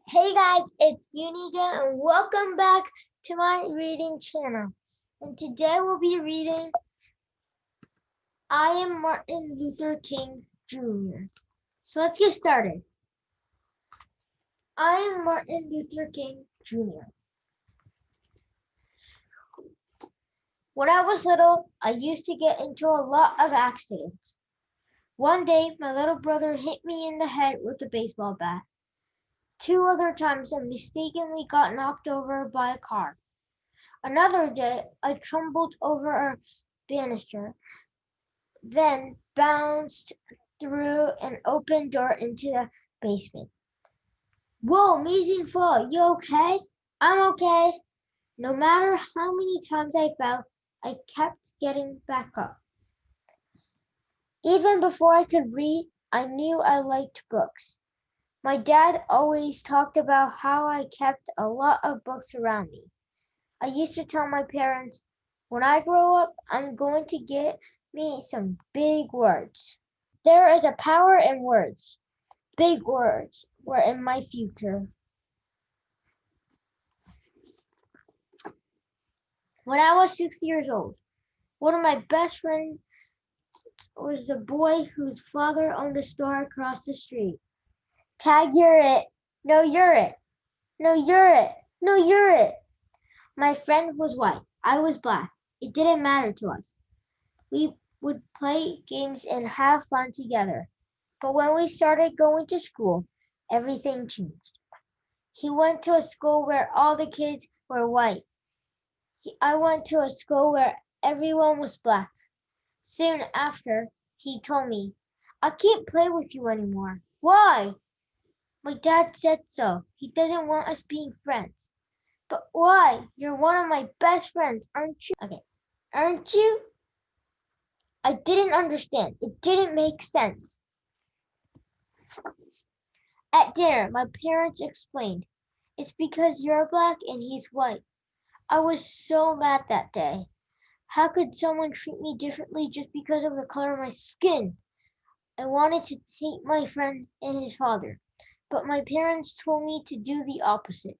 Hey guys, it's Unica and welcome back to my reading channel. And today we'll be reading I Am Martin Luther King Jr. So let's get started. I am Martin Luther King Jr. When I was little, I used to get into a lot of accidents. One day, my little brother hit me in the head with a baseball bat. Two other times, I mistakenly got knocked over by a car. Another day, I tumbled over a banister, then bounced through an open door into the basement. Whoa, amazing fall. You okay? I'm okay. No matter how many times I fell, I kept getting back up. Even before I could read, I knew I liked books. My dad always talked about how I kept a lot of books around me. I used to tell my parents, when I grow up, I'm going to get me some big words. There is a power in words. Big words were in my future. When I was 6 years old, one of my best friends was a boy whose father owned a store across the street. Tag, you're it. No, you're it. No, you're it. No, you're it. My friend was white. I was black. It didn't matter to us. We would play games and have fun together. But when we started going to school, everything changed. He went to a school where all the kids were white. I went to a school where everyone was black. Soon after, he told me, I can't play with you anymore. Why? My dad said so. He doesn't want us being friends. But why? You're one of my best friends, aren't you? Okay. Aren't you? I didn't understand. It didn't make sense. At dinner, my parents explained, it's because you're black and he's white. I was so mad that day. How could someone treat me differently just because of the color of my skin? I wanted to hate my friend and his father, but my parents told me to do the opposite,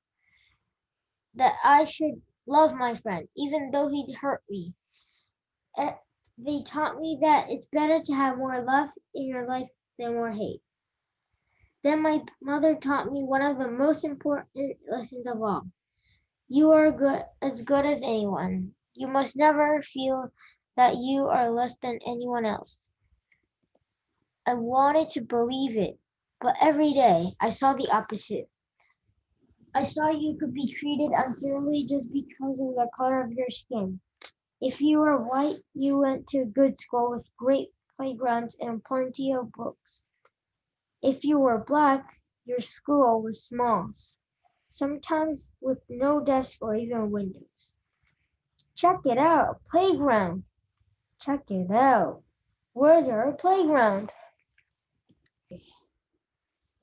that I should love my friend, even though he'd hurt me. They taught me that it's better to have more love in your life than more hate. Then my mother taught me one of the most important lessons of all. You are good as anyone. You must never feel that you are less than anyone else. I wanted to believe it, but every day I saw the opposite. I saw you could be treated unfairly just because of the color of your skin. If you were white, you went to a good school with great playgrounds and plenty of books. If you were black, your school was small, sometimes with no desk or even windows. Check it out, playground. Check it out. Where's our playground?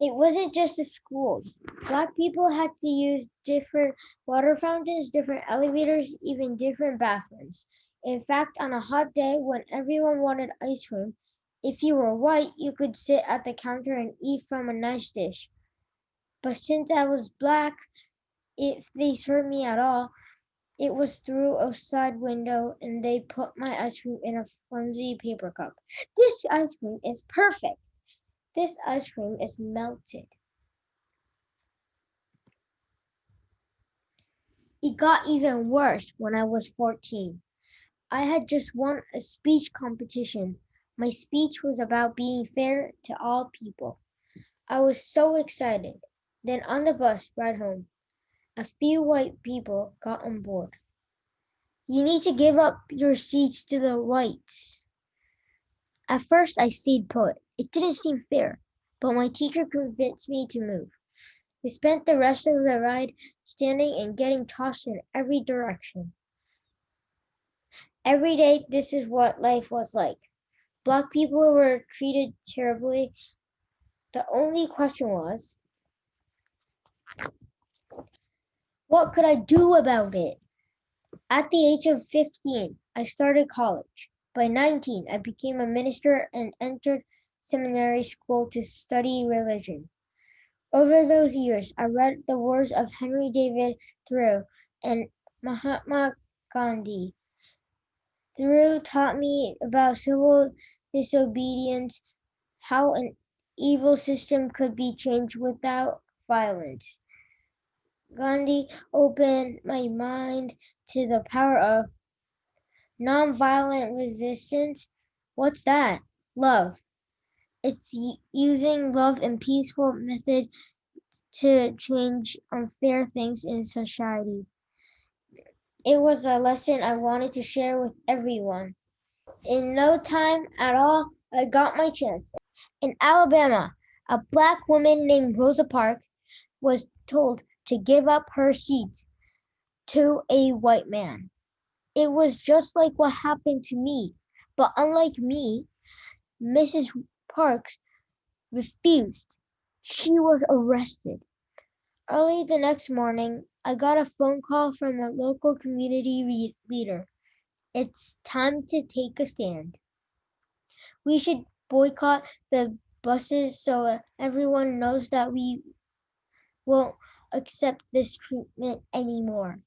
It wasn't just the schools. Black people had to use different water fountains, different elevators, even different bathrooms. In fact, on a hot day when everyone wanted ice cream, if you were white, you could sit at the counter and eat from a nice dish. But since I was black, if they served me at all, it was through a side window and they put my ice cream in a flimsy paper cup. This ice cream is perfect. This ice cream is melted. It got even worse when I was 14. I had just won a speech competition. My speech was about being fair to all people. I was so excited. Then on the bus ride home, a few white people got on board. You need to give up your seats to the whites. At first I stayed put. It didn't seem fair, but my teacher convinced me to move. We spent the rest of the ride standing and getting tossed in every direction. Every day, this is what life was like. Black people were treated terribly. The only question was, what could I do about it? At the age of 15, I started college. By 19, I became a minister and entered seminary school to study religion. Over those years, I read the words of Henry David Thoreau and Mahatma Gandhi. Thoreau taught me about civil disobedience, how an evil system could be changed without violence. Gandhi opened my mind to the power of nonviolent resistance. What's that? Love. It's using love and peaceful method to change unfair things in society. It was a lesson I wanted to share with everyone. In no time at all, I got my chance. In Alabama, a black woman named Rosa Parks was told to give up her seat to a white man. It was just like what happened to me, but unlike me, Mrs. Parks refused. She was arrested. Early the next morning, I got a phone call from a local community leader. It's time to take a stand. We should boycott the buses so everyone knows that we won't accept this treatment anymore.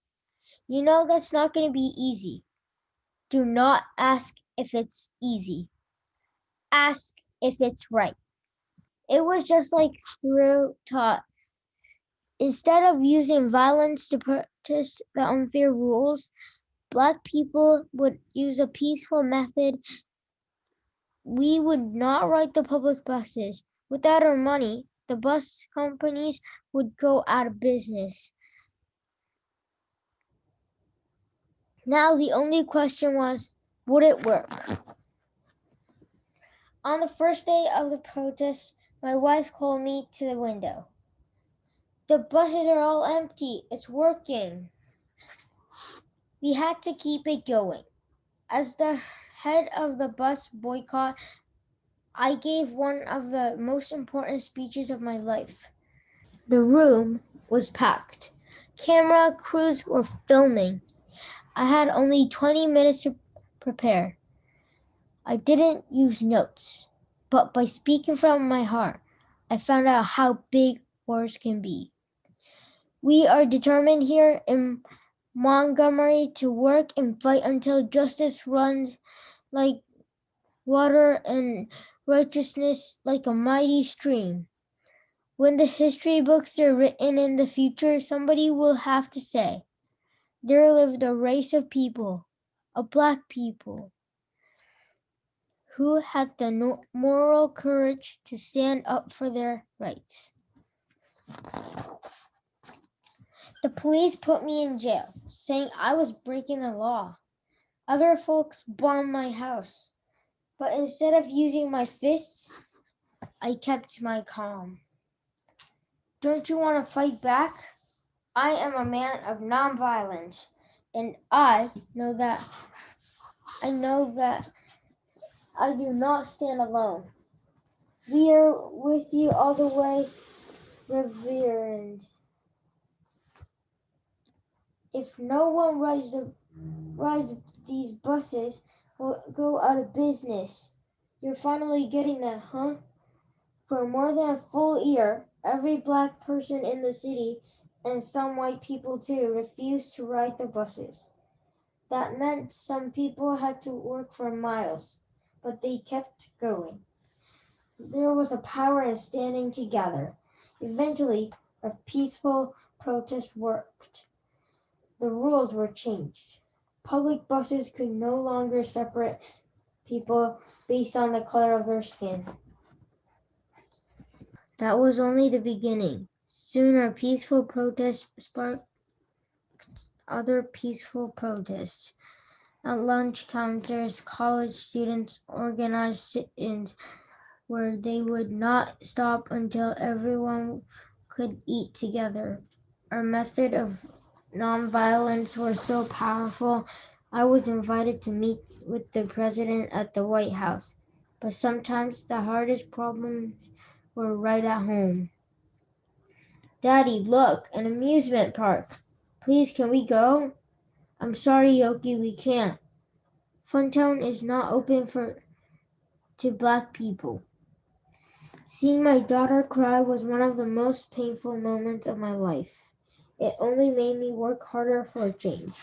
You know that's not going to be easy. Do not ask if it's easy. Ask if it's right. It was just like Thoreau taught. Instead of using violence to protest the unfair rules, Black people would use a peaceful method. We would not ride the public buses. Without our money, the bus companies would go out of business. Now the only question was, would it work? On the first day of the protest, my wife called me to the window. The buses are all empty. It's working. We had to keep it going. As the head of the bus boycott, I gave one of the most important speeches of my life. The room was packed. Camera crews were filming. I had only 20 minutes to prepare. I didn't use notes, but by speaking from my heart, I found out how big words can be. We are determined here in Montgomery to work and fight until justice runs like water and righteousness like a mighty stream. When the history books are written in the future, somebody will have to say, there lived a race of people, a Black people, who had the moral courage to stand up for their rights. The police put me in jail, saying I was breaking the law. Other folks bombed my house, but instead of using my fists, I kept my calm. Don't you want to fight back? I am a man of nonviolence, and I know that I do not stand alone. We are with you all the way, Reverend. If no one rides these buses, will go out of business. You're finally getting that, huh? For more than a full year, every Black person in the city, and some white people too, refused to ride the buses. That meant some people had to work for miles, but they kept going. There was a power in standing together. Eventually, a peaceful protest worked. The rules were changed. Public buses could no longer separate people based on the color of their skin. That was only the beginning. Soon our peaceful protest sparked other peaceful protests. At lunch counters, college students organized sit-ins where they would not stop until everyone could eat together. Our method of nonviolence was so powerful, I was invited to meet with the president at the White House. But sometimes the hardest problems were right at home. Daddy, look, an amusement park. Please, can we go? I'm sorry, Yoki, we can't. Funtown is not open to Black people. Seeing my daughter cry was one of the most painful moments of my life. It only made me work harder for a change.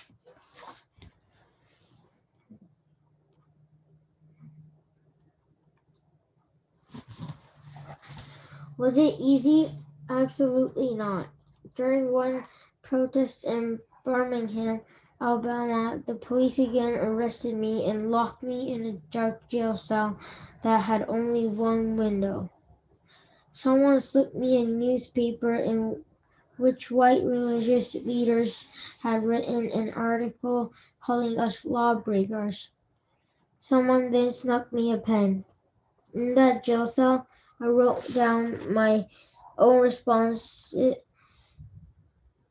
Was it easy? Absolutely not. During one protest in Birmingham, Alabama, the police again arrested me and locked me in a dark jail cell that had only one window. Someone slipped me a newspaper in which white religious leaders had written an article calling us lawbreakers. Someone then snuck me a pen. In that jail cell, I wrote down my own response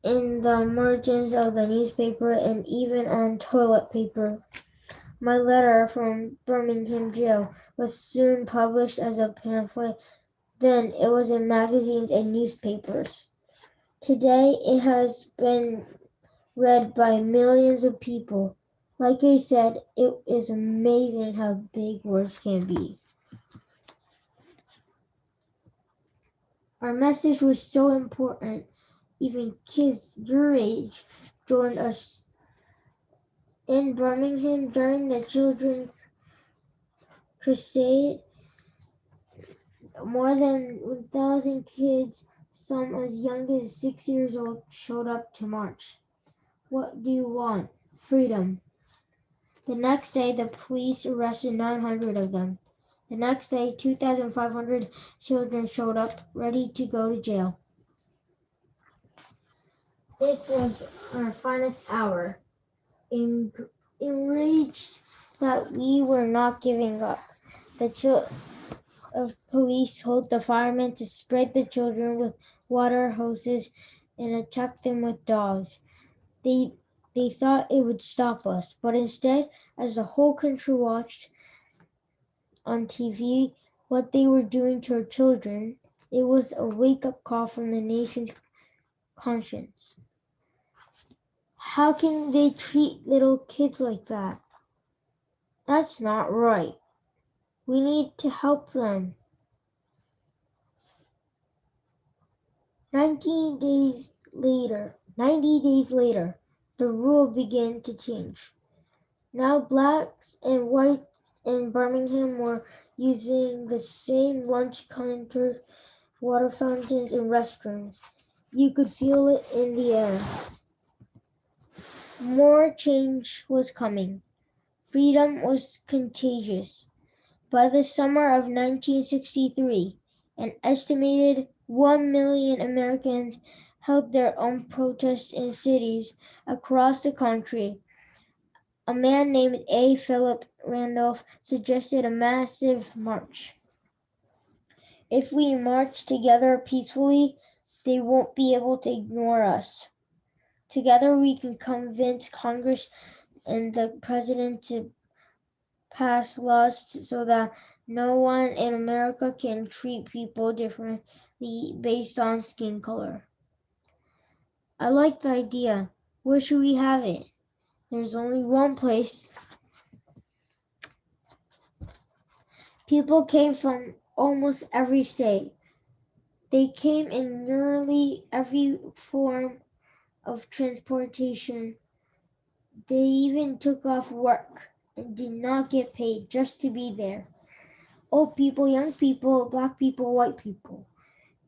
in the margins of the newspaper and even on toilet paper. My letter from Birmingham jail was soon published as a pamphlet. Then it was in magazines and newspapers. Today it has been read by millions of people. Like I said, it is amazing how big words can be. Our message was so important. Even kids your age joined us in Birmingham during the Children's Crusade. More than 1,000 kids, some as young as 6 years old, showed up to march. What do you want? Freedom. The next day, the police arrested 900 of them. The next day, 2,500 children showed up, ready to go to jail. This was our finest hour. Enraged that we were not giving up, the police told the firemen to spray the children with water hoses and attack them with dogs. They they thought it would stop us, but instead, as the whole country watched on TV what they were doing to our children, it was a wake-up call from the nation's conscience. How can they treat little kids like that? That's not right. We need to help them. 90 days later, the rule began to change. Now blacks and whites in Birmingham were using the same lunch counters, water fountains, and restrooms. You could feel it in the air. More change was coming. Freedom was contagious. By the summer of 1963, an estimated 1 million Americans held their own protests in cities across the country. A man named A. Philip Randolph suggested a massive march. If we march together peacefully, they won't be able to ignore us. Together we can convince Congress and the president to pass laws so that no one in America can treat people differently based on skin color. I like the idea. Where should we have it? There's only one place. People came from almost every state. They came in nearly every form of transportation. They even took off work and did not get paid just to be there. Old people, young people, black people, white people,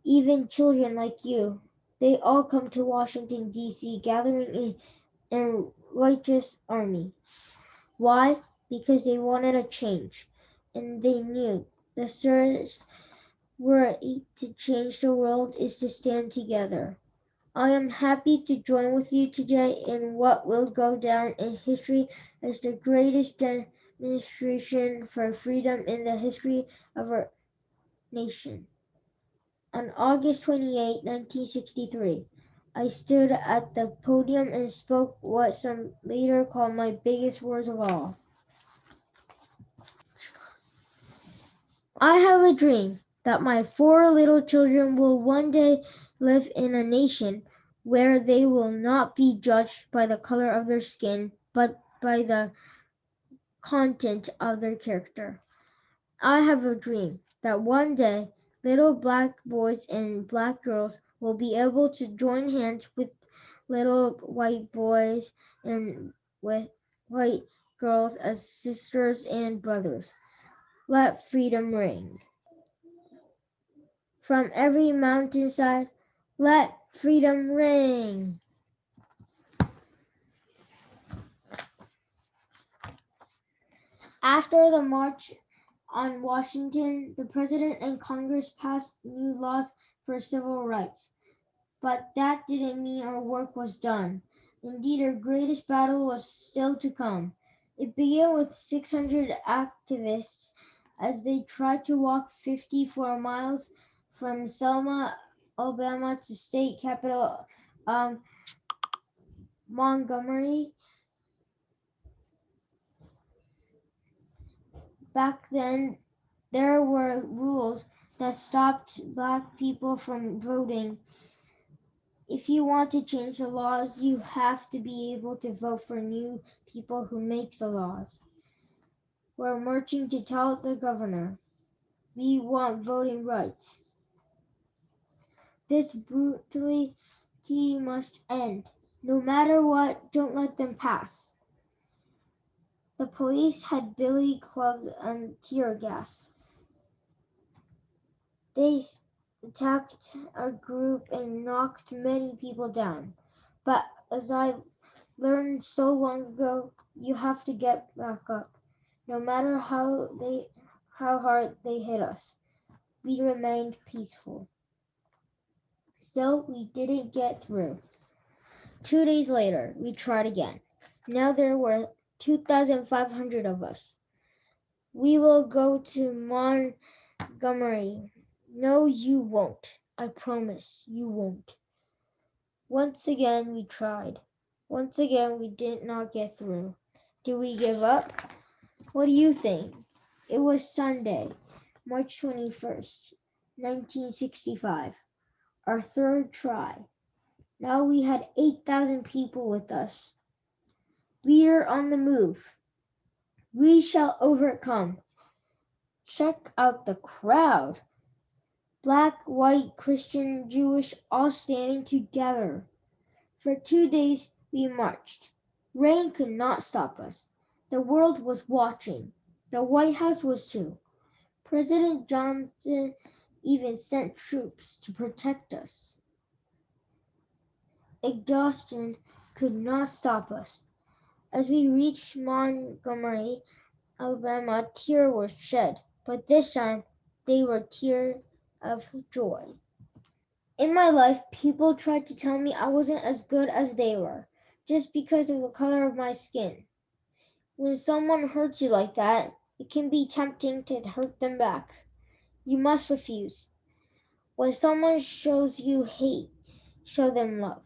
even children like you. They all come to Washington, D.C., gathering in righteous army. Why? Because they wanted a change, and they knew the surest way to change the world is to stand together. I am happy to join with you today in what will go down in history as the greatest demonstration for freedom in the history of our nation. On August 28, 1963, I stood at the podium and spoke what some later called my biggest words of all. I have a dream that my 4 little children will one day live in a nation where they will not be judged by the color of their skin, but by the content of their character. I have a dream that one day Little black boys and black girls will be able to join hands with little white boys and with white girls as sisters and brothers. Let freedom ring. From every mountainside, let freedom ring. After the March on Washington, the President and Congress passed new laws for civil rights. But that didn't mean our work was done. Indeed, our greatest battle was still to come. It began with 600 activists as they tried to walk 54 miles from Selma, Alabama to state capital Montgomery. Back then, there were rules that stopped black people from voting. If you want to change the laws, you have to be able to vote for new people who make the laws. We're marching to tell the governor, we want voting rights. This brutality must end. No matter what, don't let them pass. The police had billy clubs and tear gas. They attacked our group and knocked many people down. But as I learned so long ago, you have to get back up. No matter how hard they hit us, we remained peaceful. Still, we didn't get through. 2 days later, we tried again. Now there were 2,500 of us. We will go to Montgomery. No, you won't. I promise you won't. Once again, we tried. Once again, we did not get through. Did we give up? What do you think? It was Sunday, March 21st, 1965, our third try. Now we had 8,000 people with us. We are on the move. We shall overcome. Check out the crowd. Black, white, Christian, Jewish, all standing together. For 2 days we marched. Rain could not stop us. The world was watching. The White House was too. President Johnson even sent troops to protect us. Exhaustion could not stop us. As we reached Montgomery, Alabama, tears were shed, but this time they were tears of joy. In my life, people tried to tell me I wasn't as good as they were, just because of the color of my skin. When someone hurts you like that, it can be tempting to hurt them back. You must refuse. When someone shows you hate, show them love.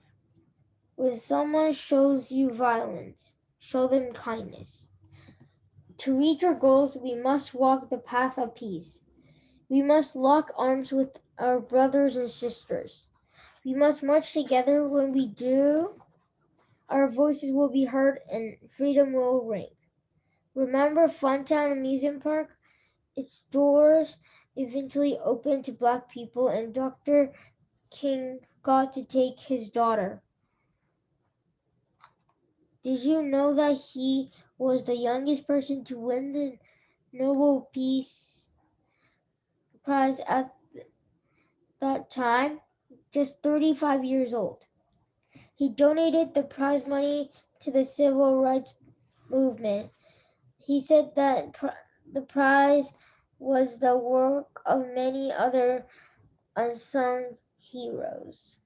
When someone shows you violence, show them kindness. To reach our goals, we must walk the path of peace. We must lock arms with our brothers and sisters. We must march together. When we do, our voices will be heard and freedom will ring. Remember Funtown Amusement Park? Its doors eventually opened to black people, and Dr. King got to take his daughter. Did you know that he was the youngest person to win the Nobel Peace Prize at that time? Just 35 years old. He donated the prize money to the civil rights movement. He said that the prize was the work of many other unsung heroes.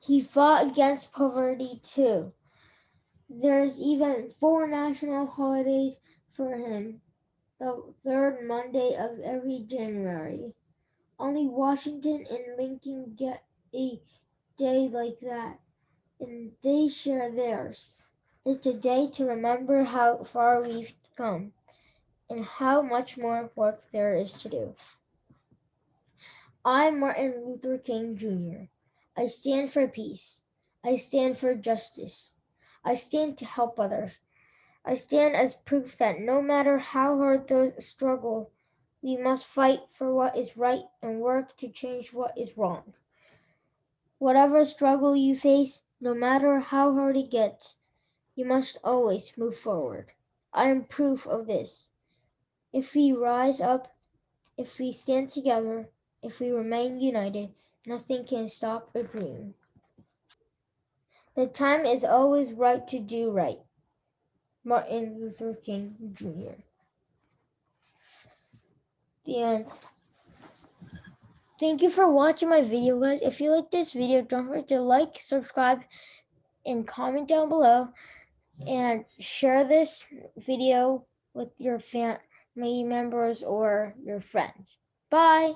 He fought against poverty too. There's even 4 national holidays for him, the third Monday of every January. Only Washington and Lincoln get a day like that, and they share theirs. It's a day to remember how far we've come and how much more work there is to do. I'm Martin Luther King Jr. I stand for peace. I stand for justice. I stand to help others. I stand as proof that no matter how hard the struggle, We must fight for what is right and work to change what is wrong. Whatever struggle you face, no matter how hard it gets, you must always move forward. I am proof of this. If we rise up, if we stand together, if we remain united, nothing can stop a dream. The time is always right to do right. Martin Luther King Jr. The end. Thank you for watching my video, guys. If you like this video, don't forget to like, subscribe, and comment down below. And share this video with your family members or your friends. Bye!